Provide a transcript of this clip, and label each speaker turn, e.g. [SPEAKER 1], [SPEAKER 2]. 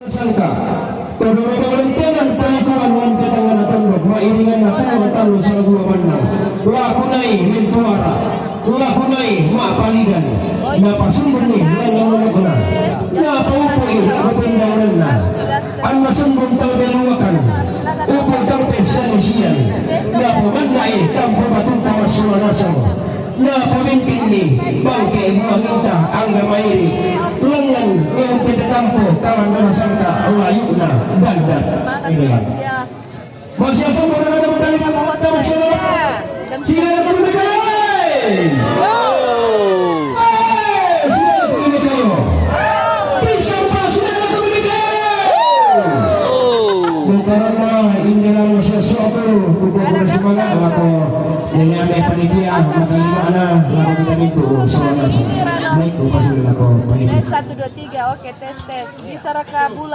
[SPEAKER 1] Sangka todo pemerintahan pangkuan wan katangan tanduk mairingan na talu sa dua manang lakunai mentuara lakunai ma paligan na pasumber ni langang guna na paupuin ako pindangan na ang nasumbong talbeluakan upang tampes sa nisiyan na pumandai tampo batutang masunanasan na pamimpin ni bangke mangita ang gamairi lengan yang tidak tampo kawan manasangka layu na bandat masih asal mau ada mentali sama sila sila yang kami negara sila yang kami negara bisa apa sila yang kami negara karena ini dalam sesuatu bukan semangat atau ini ada panitia makanya ana lalu kita itu soalnya baik pasal aku panitia
[SPEAKER 2] 1 2 3 oke tes bisa reka bulan